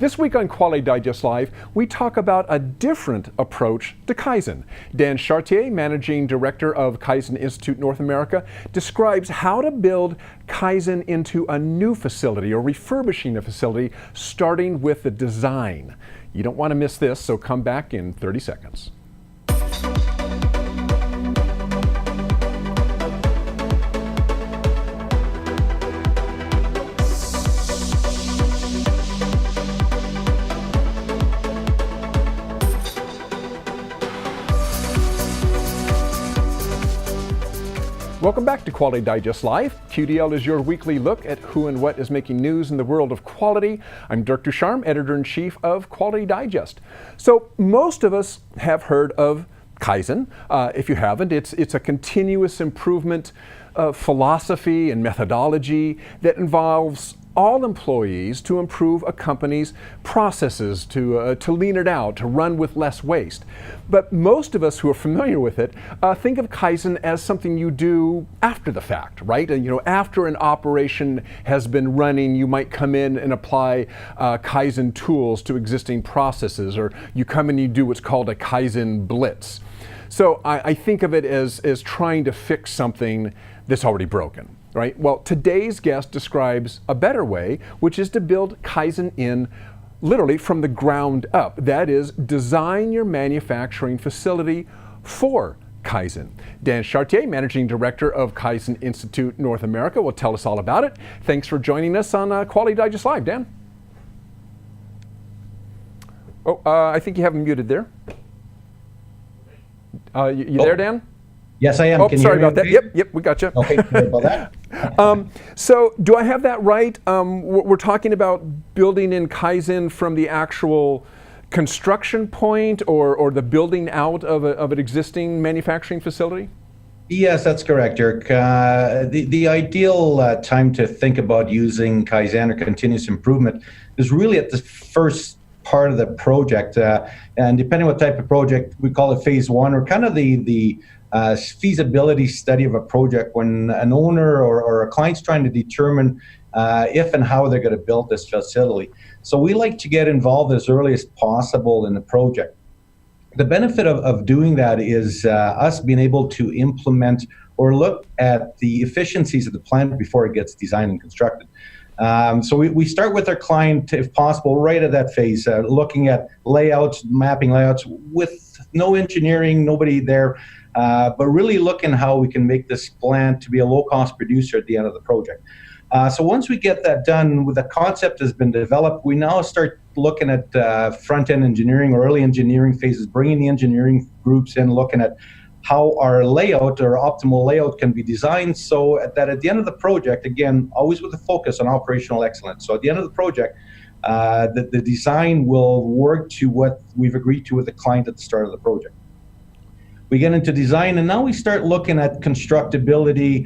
This week on Quality Digest Live, we talk about a different approach to Kaizen. Dan Chartier, Managing Director of Kaizen Institute North America, describes how to build Kaizen into a new facility or refurbishing a facility, starting with the design. You don't want to miss this, so come back in 30 seconds. Welcome back to Quality Digest Live. QDL is your weekly look at who and what is making news in the world of quality. I'm Dirk Ducharme, Editor-in-Chief of Quality Digest. So most of us have heard of Kaizen. If you haven't, it's a continuous improvement philosophy and methodology that involves all employees to improve a company's processes, to lean it out, to run with less waste. But most of us who are familiar with it think of Kaizen as something you do after the fact, right? After an operation has been running, you might come in and apply Kaizen tools to existing processes, or you come in and you do what's called a Kaizen blitz. So I think of it as trying to fix something that's already broken. Right? Well, today's guest describes a better way, which is to build Kaizen in literally from the ground up. That is, design your manufacturing facility for Kaizen. Dan Chartier, Managing Director of Kaizen Institute North America, will tell us all about it. Thanks for joining us on Quality Digest Live, Dan. Oh, I think you have him muted there. You there, Dan? Yes, I am. Oh, sorry about that. Yep, we got you. Okay, sorry about that. So do I have that right? We're talking about building in Kaizen from the actual construction point or the building out of an existing manufacturing facility? Yes, that's correct, Dirk. The ideal time to think about using Kaizen or continuous improvement is really at the first part of the project. And depending on what type of project, we call it phase one, or kind of the feasibility study of a project when an owner or a client's trying to determine if and how they're going to build this facility. So we like to get involved as early as possible in the project. The benefit of doing that is us being able to implement or look at the efficiencies of the plant before it gets designed and constructed. So we start with our client, if possible, right at that phase, looking at layouts, mapping layouts with no engineering, nobody there, but really looking how we can make this plant to be a low-cost producer at the end of the project. So once we get that done, with the concept has been developed, we now start looking at front-end engineering or early engineering phases, bringing the engineering groups in, looking at how our layout or optimal layout can be designed so that at the end of the project, again, always with a focus on operational excellence. So at the end of the project, the design will work to what we've agreed to with the client at the start of the project. We get into design, and now we start looking at constructability,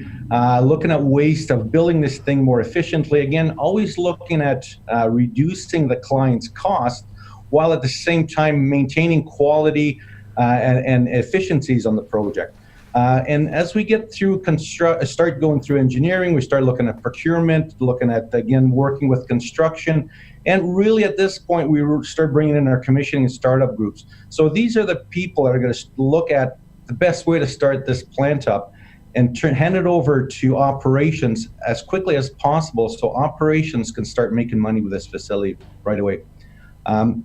looking at waste of building this thing more efficiently. Again, always looking at reducing the client's cost while at the same time maintaining quality and efficiencies on the project. And as we get through start going through engineering, we start looking at procurement, looking at, again, working with construction. And really at this point, we start bringing in our commissioning and startup groups. So these are the people that are going to look at the best way to start this plant up and hand it over to operations as quickly as possible so operations can start making money with this facility right away.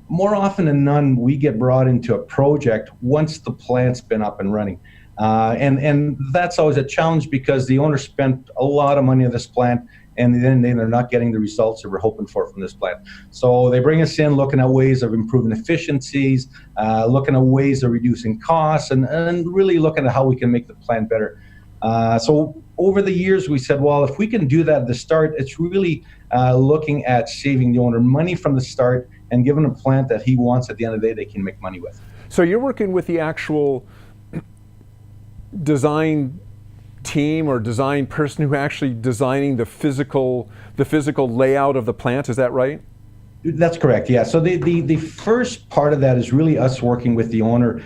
More often than none, we get brought into a project once the plant's been up and running. And that's always a challenge because the owner spent a lot of money on this plant and then they're not getting the results that we're hoping for from this plant. So they bring us in looking at ways of improving efficiencies, looking at ways of reducing costs, and really looking at how we can make the plant better. So over the years, we said, well, if we can do that at the start, it's really looking at saving the owner money from the start and giving a plant that he wants at the end of the day they can make money with. So you're working with the actual design team or design person who actually designing the physical layout of the plant, is that right? That's correct, yeah. So the first part of that is really us working with the owner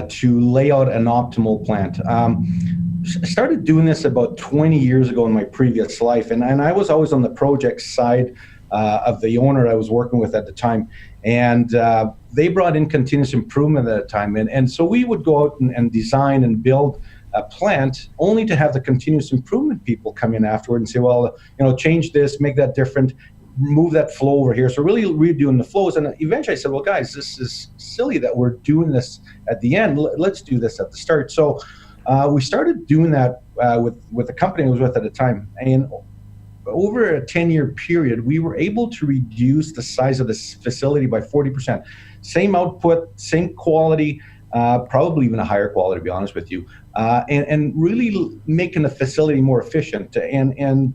to lay out an optimal plant. I started doing this about 20 years ago in my previous life, and I was always on the project side of the owner I was working with at the time. And they brought in continuous improvement at the time. And so we would go out and design and build a plant only to have the continuous improvement people come in afterward and say, well, change this, make that different, move that flow over here. So really redoing the flows. And eventually I said, well, guys, this is silly that we're doing this at the end. Let's do this at the start. So we started doing that with the company I was with at the time. And over a 10-year period, we were able to reduce the size of this facility by 40%. Same output, same quality, probably even a higher quality, to be honest with you, and really making the facility more efficient. And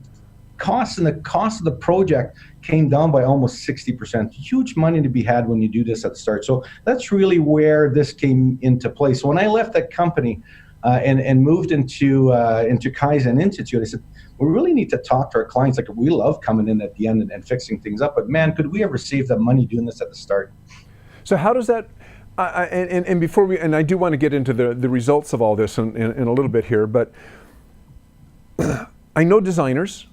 the cost of the project came down by almost 60%. Huge money to be had when you do this at the start. So that's really where this came into play. So when I left that company and moved into Kaizen Institute, I said, we really need to talk to our clients. Like, we love coming in at the end and fixing things up, but man, could we ever save the money doing this at the start? So how does that, and before we, and I do want to get into the results of all this in a little bit here, but I know designers.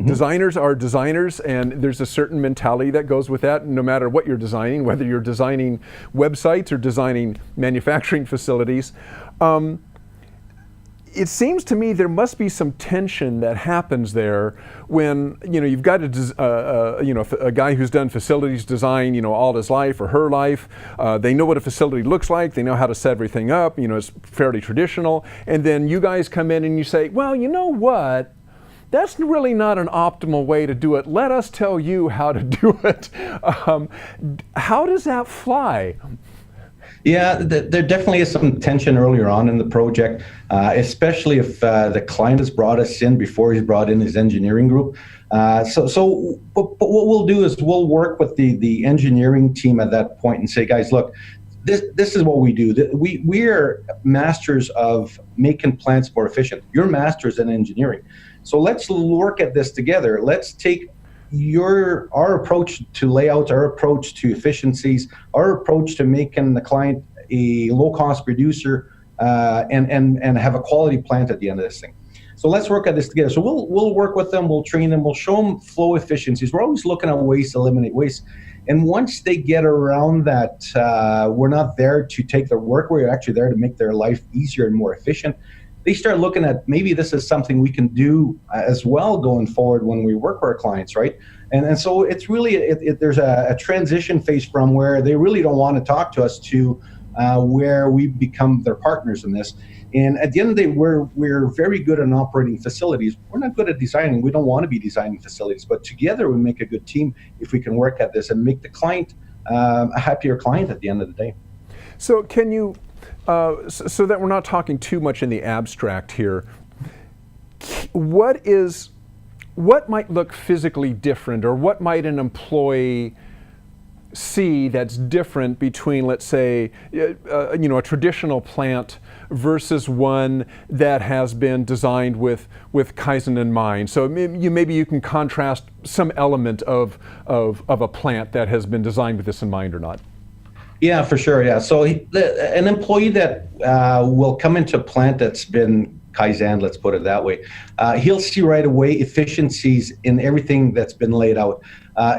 Designers are designers, and there's a certain mentality that goes with that, no matter what you're designing, whether you're designing websites or designing manufacturing facilities. It seems to me there must be some tension that happens there when you've got a guy who's done facilities design all his life or her life. They know what a facility looks like. They know how to set everything up. It's fairly traditional. And then you guys come in and you say, well, you know what? That's really not an optimal way to do it. Let us tell you how to do it. How does that fly? Yeah, there definitely is some tension earlier on in the project, especially if the client has brought us in before he's brought in his engineering group. But what we'll do is we'll work with the engineering team at that point and say, guys, look, this is what we do. We're masters of making plants more efficient. You're masters in engineering. So let's work at this together. Let's take our approach to layouts, our approach to efficiencies, our approach to making the client a low-cost producer, and have a quality plant at the end of this thing. So let's work at this together. So we'll work with them, we'll train them, we'll show them flow efficiencies. We're always looking at ways to eliminate waste. And once they get around that, we're not there to take their work, we're actually there to make their life easier and more efficient. They start looking at, maybe this is something we can do as well going forward when we work with our clients, right? And so it's really, there's a transition phase from where they really don't want to talk to us to where we become their partners in this. And at the end of the day, we're very good at operating facilities. We're not good at designing. We don't want to be designing facilities, but together we make a good team if we can work at this and make the client a happier client at the end of the day. So can you, so that we're not talking too much in the abstract here, what might look physically different, or what might an employee see that's different between, let's say, a traditional plant versus one that has been designed with Kaizen in mind? So maybe you can contrast some element of a plant that has been designed with this in mind or not. Yeah, for sure. Yeah. So an employee that will come into a plant that's been Kaizen, let's put it that way, he'll see right away efficiencies in everything that's been laid out.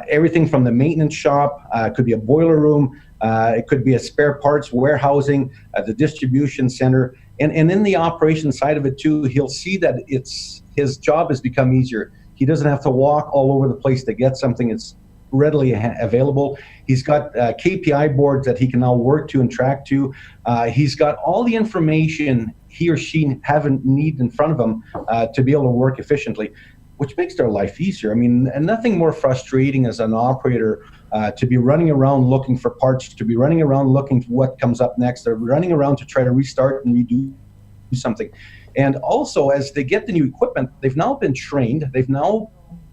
Everything from the maintenance shop, it could be a boiler room, it could be a spare parts warehousing, the distribution center, and in the operation side of it too, he'll see that his job has become easier. He doesn't have to walk all over the place to get something. It's readily available. He's got KPI boards that he can now work to and track to. He's got all the information he or she need in front of him to be able to work efficiently, which makes their life easier. I mean, and nothing more frustrating as an operator to be running around looking for parts, to be running around looking for what comes up next, or running around to try to restart and redo something. And also, as they get the new equipment, they've now been trained, they've now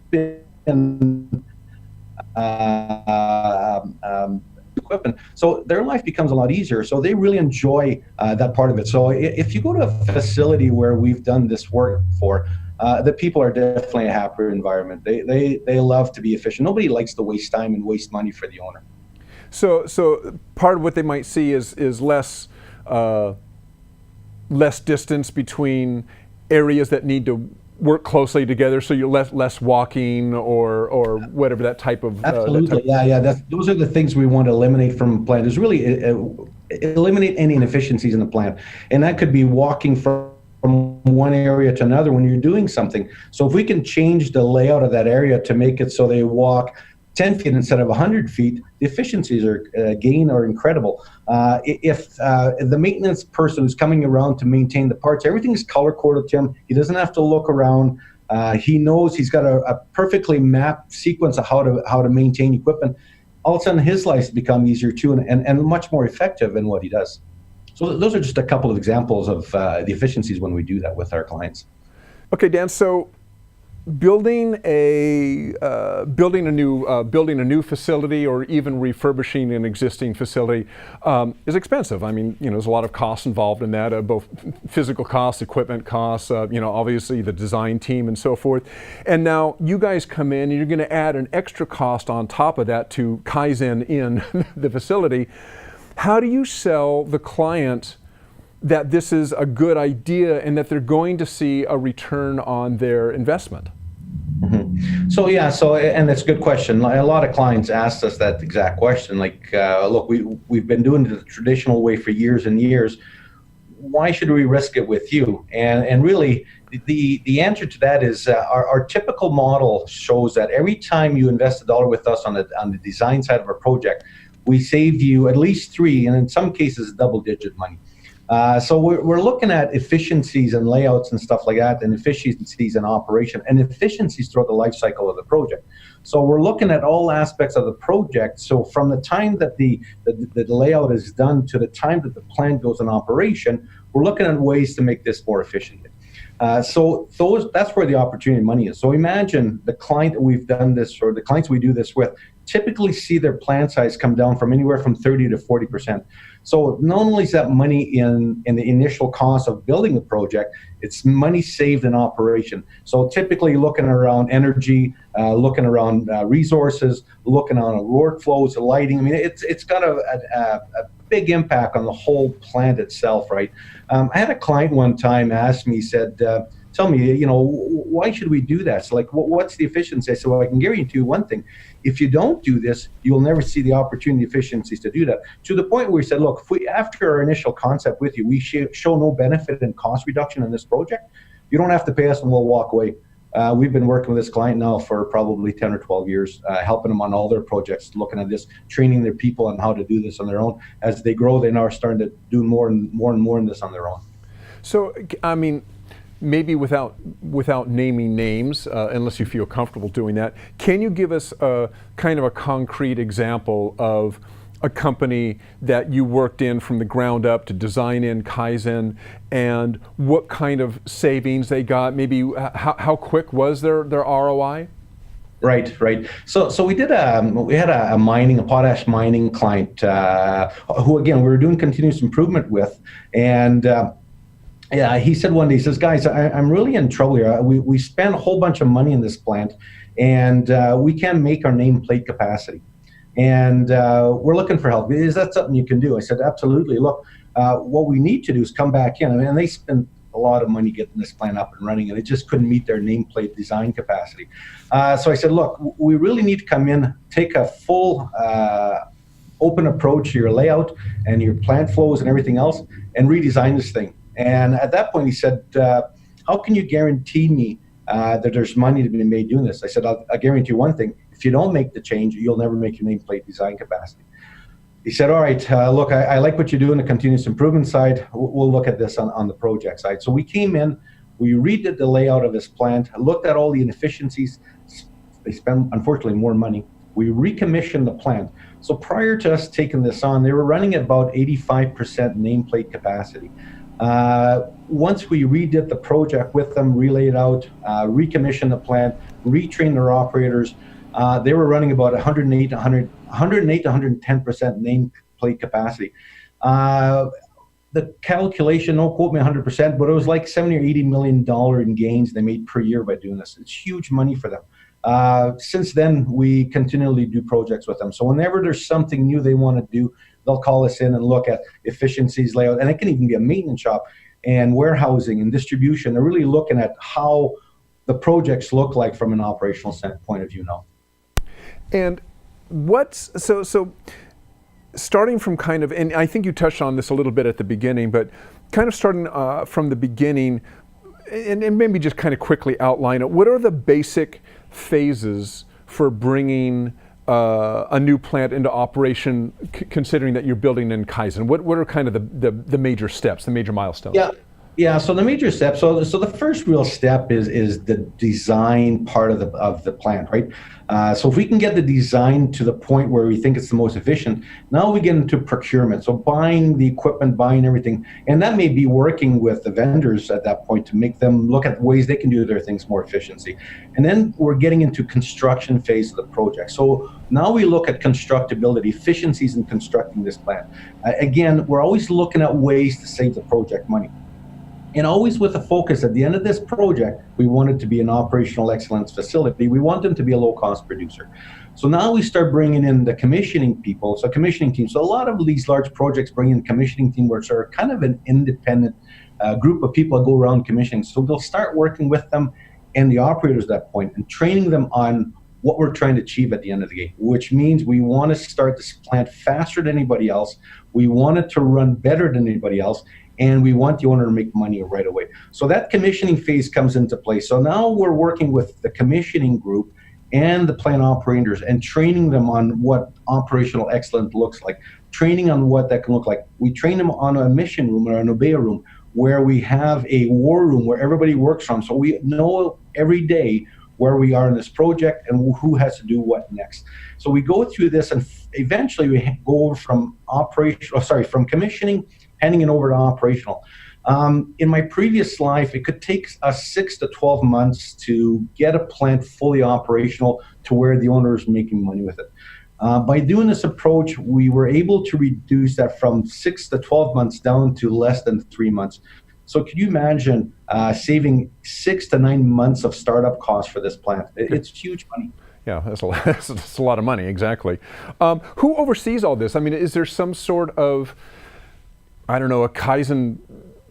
been equipment, so their life becomes a lot easier, so they really enjoy that part of it. So if you go to a facility where we've done this work for, the people are definitely a happier environment. They love to be efficient. Nobody likes to waste time and waste money for the owner. So part of what they might see is less distance between areas that need to work closely together, so you're less walking or whatever that type of Absolutely, yeah. Those are the things we want to eliminate from a plant. Is really eliminate any inefficiencies in the plant, and that could be walking from one area to another when you're doing something. So if we can change the layout of that area to make it so they walk 10 feet instead of 100 feet, the efficiencies are incredible. If the maintenance person who's coming around to maintain the parts, everything is color coded to him. He doesn't have to look around. He knows he's got a perfectly mapped sequence of how to maintain equipment. All of a sudden, his life become easier too, and much more effective in what he does. So those are just a couple of examples of the efficiencies when we do that with our clients. Okay, Dan. So building a new facility or even refurbishing an existing facility is expensive. I mean, there's a lot of costs involved in that, both physical costs, equipment costs, obviously the design team and so forth. And now you guys come in and you're going to add an extra cost on top of that to Kaizen in the facility. How do you sell the client that this is a good idea and that they're going to see a return on their investment? Mm-hmm. So and it's a good question. A lot of clients asked us that exact question. Like, look, we've been doing it the traditional way for years and years. Why should we risk it with you? And really, the answer to that is our typical model shows that every time you invest $1 with us on the design side of a project, we save you at least 3, and in some cases, double-digit money. So we're looking at efficiencies and layouts and stuff like that, and efficiencies in operation, and efficiencies throughout the life cycle of the project. So we're looking at all aspects of the project. So from the time that the layout is done to the time that the plant goes in operation, we're looking at ways to make this more efficient. That's where the opportunity money is. So imagine the client that we've done this, or the clients we do this with, typically see their plant size come down from anywhere from 30 to 40%. So not only is that money in the initial cost of building the project, it's money saved in operation. So typically looking around energy, looking around resources, looking on workflows, lighting. I mean, it's got a big impact on the whole plant itself, right? I had a client one time ask me, said, tell me, why should we do that? So like, what's the efficiency? I said, well, I can guarantee you one thing. If you don't do this, you'll never see the opportunity efficiencies to do that. To the point where we said, look, if we, after our initial concept with you, we show no benefit in cost reduction in this project, you don't have to pay us and we'll walk away. We've been working with this client now for probably 10 or 12 years, helping them on all their projects, looking at this, training their people on how to do this on their own. As they grow, they now are starting to do more and more in this on their own. So, I mean, maybe without naming names, unless you feel comfortable doing that, can you give us a kind of a concrete example of a company that you worked in from the ground up to design in Kaizen, and what kind of savings they got? Maybe how quick was their ROI? Right. So we had a potash mining client who, again, we were doing continuous improvement with, and he said one day, he says, guys, I'm really in trouble here. We spent a whole bunch of money in this plant, and we can't make our nameplate capacity. And we're looking for help. Is that something you can do? I said, absolutely. Look, what we need to do is come back in. I mean, they spent a lot of money getting this plant up and running, and it just couldn't meet their nameplate design capacity. So I said, look, we really need to come in, take a full open approach to your layout and your plant flows and everything else, and redesign this thing. And at that point, he said, how can you guarantee me that there's money to be made doing this? I said, I'll guarantee you one thing. If you don't make the change, you'll never make your nameplate design capacity. He said, all right, look, I like what you do in the continuous improvement side. We'll look at this on the project side. So we came in, we redid the layout of this plant, looked at all the inefficiencies. They spent, unfortunately, more money. We recommissioned the plant. So prior to us taking this on, they were running at about 85% nameplate capacity. Once we redid the project with them, relayed it out, recommissioned the plant, retrained their operators, they were running about 108 to 110% nameplate capacity. The calculation, don't quote me 100%, but it was like $70 or $80 million in gains they made per year by doing this. It's huge money for them. Since then, we continually do projects with them. So whenever there's something new they want to do, they'll call us in and look at efficiencies, layout, and it can even be a maintenance shop and warehousing and distribution. They're really looking at how the projects look like from an operational point of view now. And so starting from kind of, and I think you touched on this a little bit at the beginning, but kind of starting from the beginning, and maybe just kind of quickly outline it. What are the basic phases for bringing a new plant into operation, considering that you're building in Kaizen? What are kind of the major steps, the major milestones? Yeah. So the major steps. So the first real step is the design part of the plant, right? So if we can get the design to the point where we think it's the most efficient, now we get into procurement. So buying the equipment, buying everything, and that may be working with the vendors at that point to make them look at ways they can do their things more efficiency. And then we're getting into construction phase of the project. So now we look at constructability, efficiencies in constructing this plant. Again, we're always looking at ways to save the project money. And always with a focus at the end of this project, we want it to be an operational excellence facility. We want them to be a low-cost producer. So now we start bringing in the commissioning people, so commissioning team. So a lot of these large projects bring in commissioning team, which are kind of an independent group of people that go around commissioning. So they'll start working with them and the operators at that point and training them on what we're trying to achieve at the end of the game, which means we want to start this plant faster than anybody else. We want it to run better than anybody else. And we want the owner to make money right away. So that commissioning phase comes into play. So now we're working with the commissioning group and the plant operators and training them on what operational excellence looks like, training on what that can look like. We train them on a mission room or an Obeya room where we have a war room where everybody works from. So we know every day where we are in this project and who has to do what next. So we go through this and eventually we go over from from commissioning, handing it over to operational. In my previous life, it could take us 6 to 12 months to get a plant fully operational to where the owner is making money with it. By doing this approach, we were able to reduce that from 6 to 12 months down to less than 3 months. So could you imagine saving 6 to 9 months of startup costs for this plant? It's huge money. Yeah, that's a lot of money, exactly. Who oversees all this? I mean, is there some sort of, I don't know, a Kaizen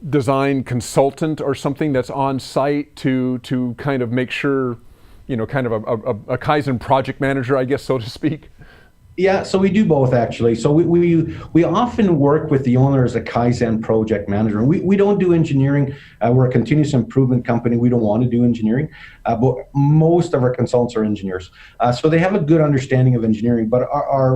design consultant or something that's on site to kind of make sure, kind of a Kaizen project manager, I guess, so to speak? Yeah, so we do both actually. So we often work with the owner as a Kaizen project manager. We don't do engineering. We're a continuous improvement company. We don't want to do engineering, but most of our consultants are engineers. So they have a good understanding of engineering, but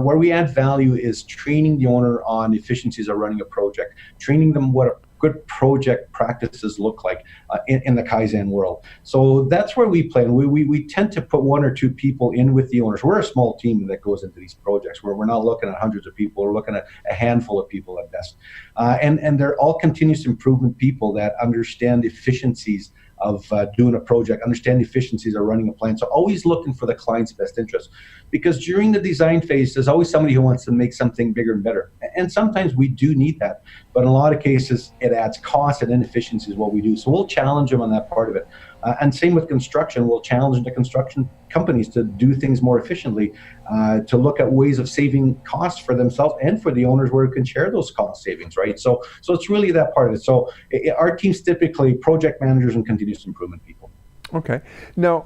where we add value is training the owner on efficiencies of running a project, training them what good project practices look like in the Kaizen world. So that's where we play. And we tend to put 1 or 2 people in with the owners. We're a small team that goes into these projects where we're not looking at hundreds of people. We're looking at a handful of people at best. And they're all continuous improvement people that understand efficiencies of doing a project, understand the efficiencies of running a plant. So always looking for the client's best interest. Because during the design phase, there's always somebody who wants to make something bigger and better. And sometimes we do need that. But in a lot of cases, it adds cost and inefficiency is what we do. So we'll challenge them on that part of it. And same with construction. We'll challenge the construction companies to do things more efficiently, to look at ways of saving costs for themselves and for the owners where we can share those cost savings, right? So it's really that part of it. So our team's typically project managers and continuous improvement people. Okay. Now,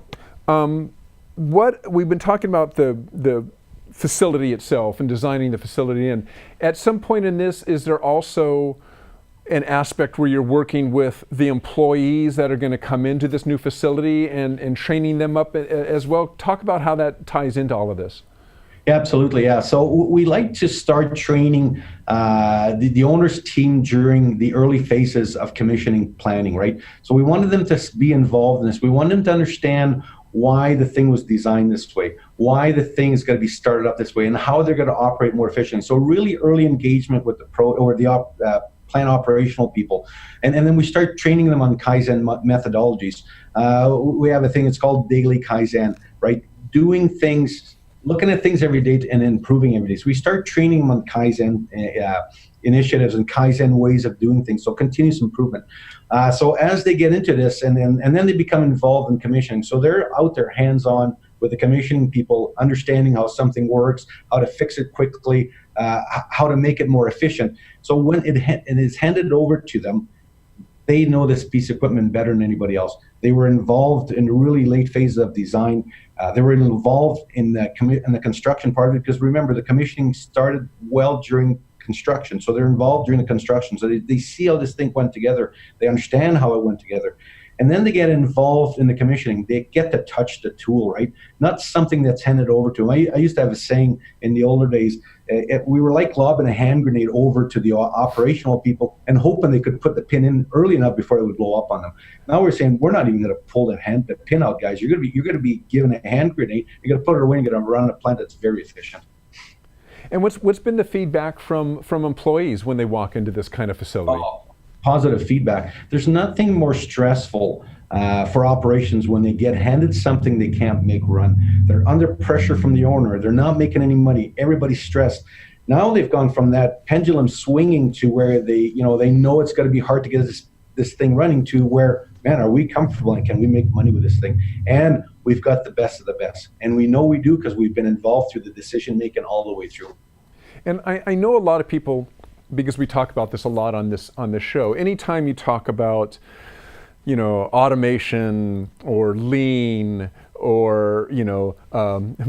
what we've been talking about the facility itself and designing the facility in. At some point in this, is there also an aspect where you're working with the employees that are going to come into this new facility and training them up as well? Talk about how that ties into all of this. Yeah, absolutely, yeah. So we like to start training the owner's team during the early phases of commissioning planning, right? So we wanted them to be involved in this. We wanted them to understand why the thing was designed this way, why the thing is going to be started up this way, and how they're going to operate more efficiently. So really early engagement with the plant operational people. And then we start training them on Kaizen methodologies. We have a thing, it's called daily Kaizen, right? Doing things, looking at things every day and improving every day. So we start training them on Kaizen initiatives and Kaizen ways of doing things, so continuous improvement. So as they get into this, and then they become involved in commissioning. So they're out there hands-on with the commissioning people, understanding how something works, how to fix it quickly, how to make it more efficient. So when it is handed over to them, they know this piece of equipment better than anybody else. They were involved in the really late phases of design. They were involved in the construction part of it, because remember, the commissioning started well during construction. So they're involved during the construction. So they see how this thing went together. They understand how it went together. And then they get involved in the commissioning. They get to touch the tool, right? Not something that's handed over to them. I used to have a saying in the older days, we were like lobbing a hand grenade over to the operational people and hoping they could put the pin in early enough before it would blow up on them. Now we're saying, we're not even going to pull the pin out, guys. You're going to be given a hand grenade. You're going to put it away and you're going to run a plant that's very efficient. And what's been the feedback from employees when they walk into this kind of facility? Positive feedback. There's nothing more stressful for operations when they get handed something they can't make run. They're under pressure from the owner. They're not making any money. Everybody's stressed. Now they've gone from that pendulum swinging to where they know it's going to be hard to get this thing running, to where, man, are we comfortable and can we make money with this thing? And we've got the best of the best. And we know we do, because we've been involved through the decision making all the way through. And I know a lot of people, because we talk about this a lot on this show, anytime you talk about, automation or lean or,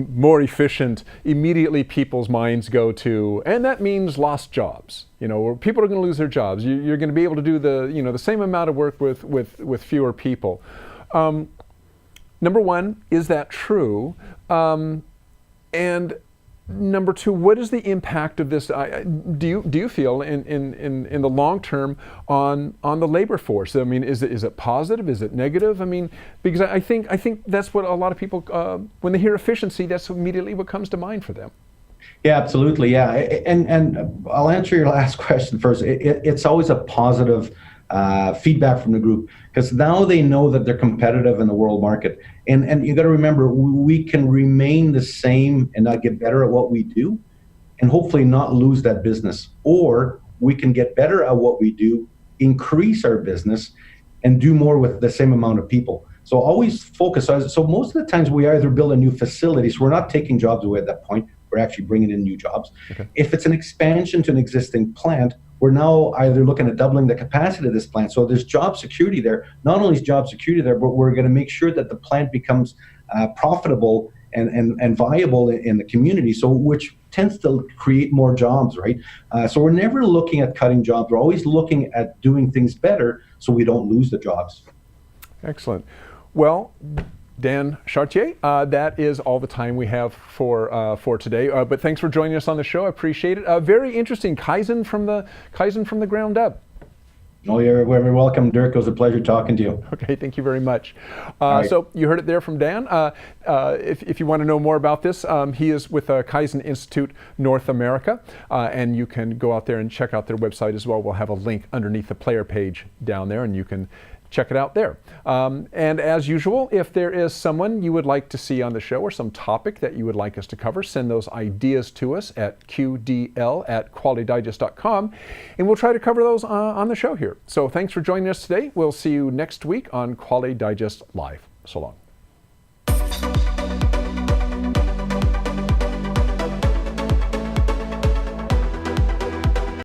more efficient, immediately people's minds go to, and that means lost jobs. Or people are going to lose their jobs. You're going to be able to do the same amount of work with fewer people. Number one, is that true? And number two, what is the impact of this? Do you feel in the long term on the labor force? I mean, is it positive? Is it negative? I mean, because I think that's what a lot of people, when they hear efficiency, that's immediately what comes to mind for them. Yeah, absolutely. Yeah, and I'll answer your last question first. It's always a positive feedback from the group, because now they know that they're competitive in the world market. And you got to remember, we can remain the same and not get better at what we do, and hopefully not lose that business. Or we can get better at what we do, increase our business, and do more with the same amount of people. So always focus. So most of the times we either build a new facility, so we're not taking jobs away at that point, we're actually bringing in new jobs. Okay. If it's an expansion to an existing plant, we're now either looking at doubling the capacity of this plant. So there's job security there. Not only is job security there, but we're going to make sure that the plant becomes profitable and viable in the community, so which tends to create more jobs, right? So we're never looking at cutting jobs. We're always looking at doing things better so we don't lose the jobs. Excellent. Well, Dan Chartier, that is all the time we have for today. But thanks for joining us on the show. I appreciate it. Very interesting. Kaizen from the ground up. Oh, you're very welcome, Dirk. It was a pleasure talking to you. Okay, thank you very much. Right. So you heard it there from Dan. If you want to know more about this, he is with Kaizen Institute North America, and you can go out there and check out their website as well. We'll have a link underneath the player page down there, and you can check it out there. And as usual, if there is someone you would like to see on the show or some topic that you would like us to cover, send those ideas to us at qdl@qualitydigest.com, and we'll try to cover those on the show here. So thanks for joining us today. We'll see you next week on Quality Digest Live. So long.